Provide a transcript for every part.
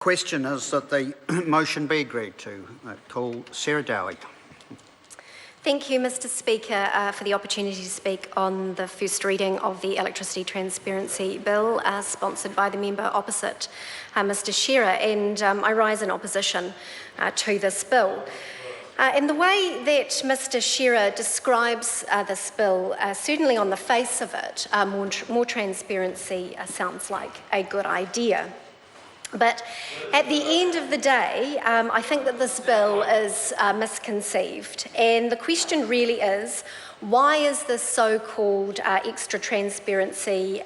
Question is that the motion be agreed to. I call Sarah Dowie. Thank you, Mr Speaker, for the opportunity to speak on the first reading of the Electricity Transparency Bill, sponsored by the member opposite, Mr Shearer, and I rise in opposition to this bill. In the way that Mr Shearer describes this bill, certainly on the face of it, more transparency sounds like a good idea. But at the end of the day, I think that this bill is misconceived. And the question really is, why is this so-called extra transparency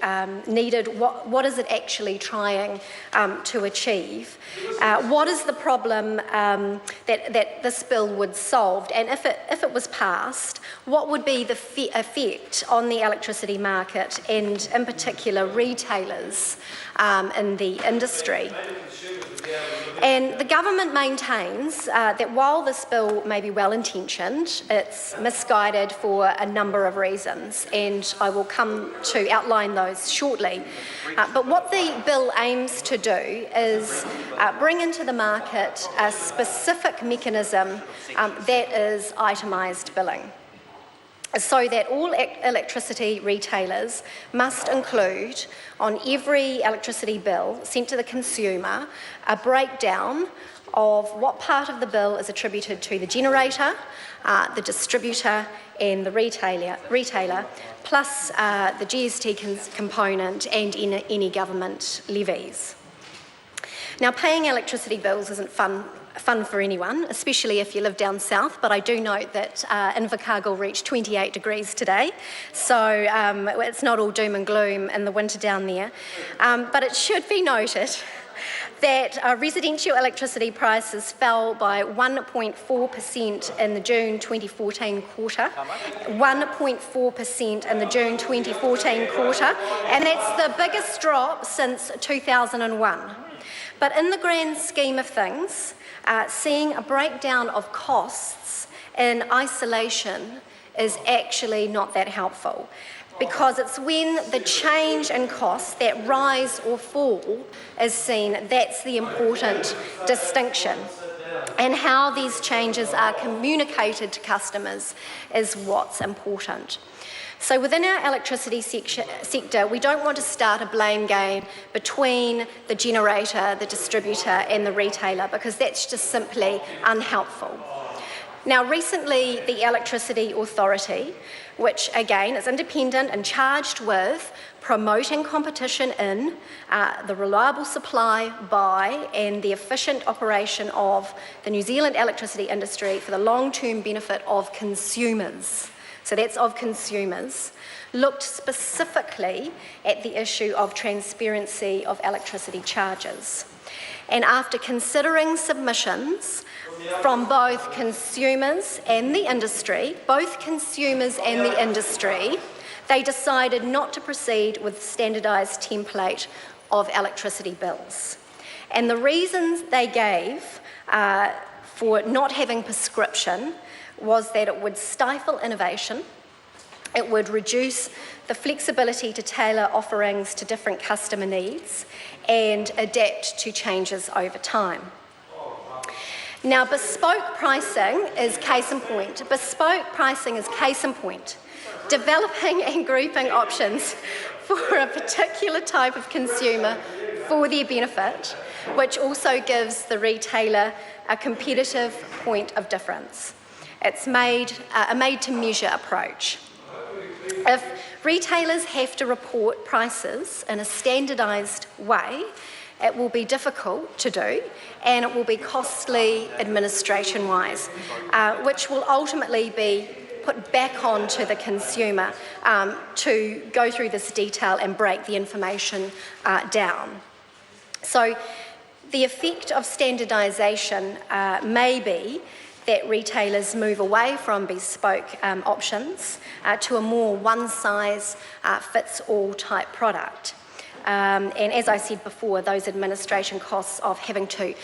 needed? What is it actually trying to achieve? What is the problem that this bill would solve? And if it was passed, what would be the effect on the electricity market and, in particular, retailers in the industry? And the government maintains that while this bill may be well-intentioned, it's misguided for a number of reasons, and I will come to outline those shortly. But what the bill aims to do is bring into the market a specific mechanism that is itemised billing, so that all electricity retailers must include on every electricity bill sent to the consumer a breakdown of what part of the bill is attributed to the generator, the distributor and the retailer plus the GST component and any government levies. Now, paying electricity bills isn't fun for anyone, especially if you live down south, but I do note that Invercargill reached 28 degrees today, so it's not all doom and gloom in the winter down there. But it should be noted that residential electricity prices fell by 1.4% in the June 2014 quarter, 1.4% in the June 2014 quarter, and that's the biggest drop since 2001. But in the grand scheme of things, seeing a breakdown of costs in isolation is actually not that helpful, because it's when the change in costs, that rise or fall, is seen, that's the important distinction. And how these changes are communicated to customers is what's important. So within our electricity sector, we don't want to start a blame game between the generator, the distributor and the retailer, because that's just simply unhelpful. Now, recently, the Electricity Authority, which again is independent and charged with promoting competition in the reliable supply by and the efficient operation of the New Zealand electricity industry for the long-term benefit of consumers, so that's of consumers, looked specifically at the issue of transparency of electricity charges. And after considering submissions from both consumers and the industry, they decided not to proceed with the standardised template of electricity bills. And the reasons they gave for not having prescription was that it would stifle innovation, it would reduce the flexibility to tailor offerings to different customer needs and adapt to changes over time. Now, bespoke pricing is case in point. Developing and grouping options for a particular type of consumer for their benefit, which also gives the retailer a competitive point of difference. It's a made-to-measure approach. If retailers have to report prices in a standardised way, it will be difficult to do, and it will be costly administration-wise, which will ultimately be put back onto the consumer to go through this detail and break the information down. So the effect of standardisation may be that retailers move away from bespoke options to a more one-size-fits-all type product. And as I said before, those administration costs of having to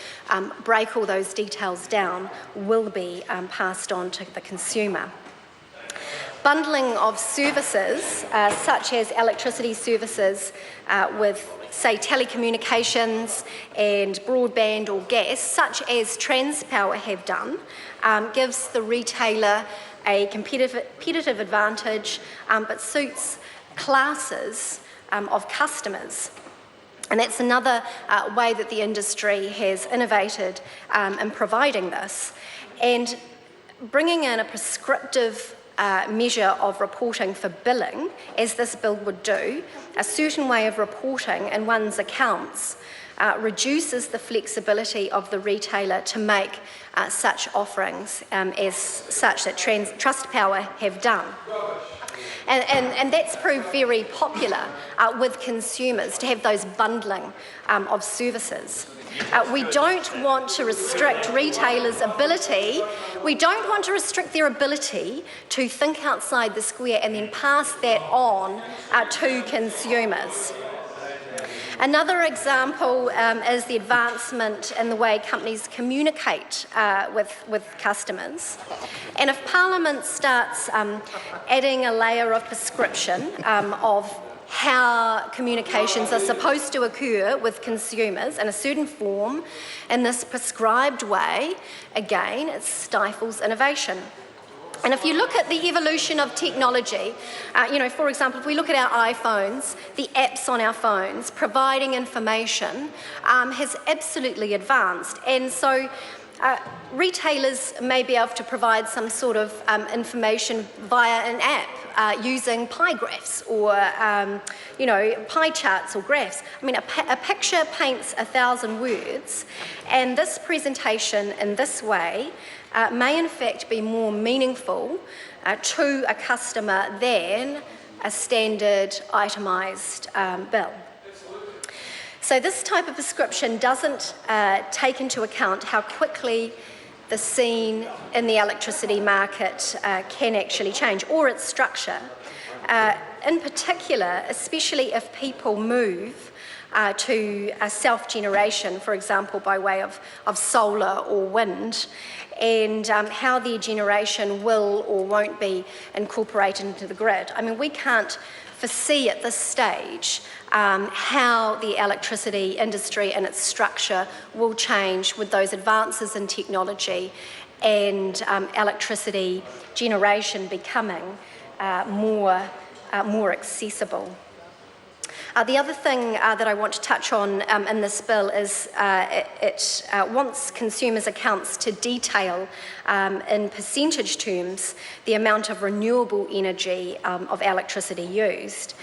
break all those details down will be passed on to the consumer. Bundling of services, such as electricity services with say, telecommunications and broadband or gas, such as Transpower have done, gives the retailer a competitive advantage, but suits classes of customers. And that's another way that the industry has innovated in providing this. And bringing in a prescriptive measure of reporting for billing, as this bill would do, a certain way of reporting in one's accounts reduces the flexibility of the retailer to make such offerings as such that Trustpower have done. And that's proved very popular with consumers, to have those bundling of services. We don't want to restrict retailers' ability, we don't want to restrict their ability to think outside the square and then pass that on to consumers. Another example is the advancement in the way companies communicate with customers. And if Parliament starts adding a layer of prescription of how communications are supposed to occur with consumers in a certain form, in this prescribed way, again, it stifles innovation. And if you look at the evolution of technology, for example, if we look at our iPhones, the apps on our phones providing information has absolutely advanced. And so retailers may be able to provide some sort of information via an app using pie graphs or, pie charts or graphs. I mean, a picture paints 1,000 words, and this presentation in this way may in fact be more meaningful to a customer than a standard itemised bill. So this type of prescription doesn't take into account how quickly the scene in the electricity market can actually change, or its structure. In particular, especially if people move to self-generation, for example, by way of solar or wind, and how their generation will or won't be incorporated into the grid. I mean, we can't foresee at this stage how the electricity industry and its structure will change with those advances in technology and electricity generation becoming more accessible. The other thing that I want to touch on in this bill is it wants consumers' accounts to detail in percentage terms the amount of renewable energy of electricity used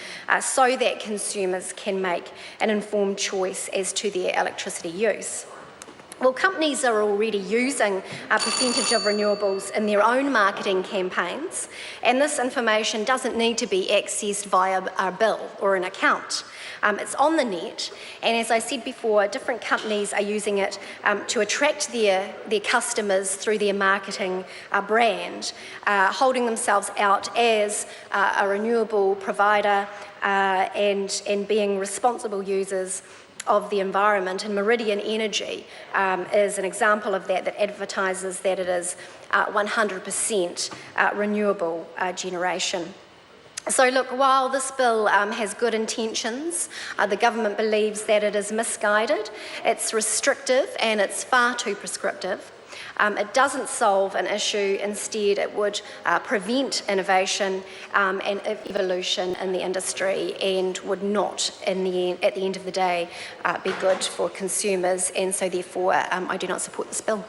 so that consumers can make an informed choice as to their electricity use. Well, companies are already using a percentage of renewables in their own marketing campaigns, and this information doesn't need to be accessed via a bill or an account. It's on the net, and as I said before, different companies are using it to attract their customers through their marketing brand, holding themselves out as a renewable provider and being responsible users of the environment. And Meridian Energy is an example of that advertises that it is 100% renewable generation. So look, while this bill has good intentions, the government believes that it is misguided, it's restrictive and it's far too prescriptive. It doesn't solve an issue. Instead, it would prevent innovation and evolution in the industry, and would not, at the end of the day, be good for consumers. And so, therefore, I do not support this bill.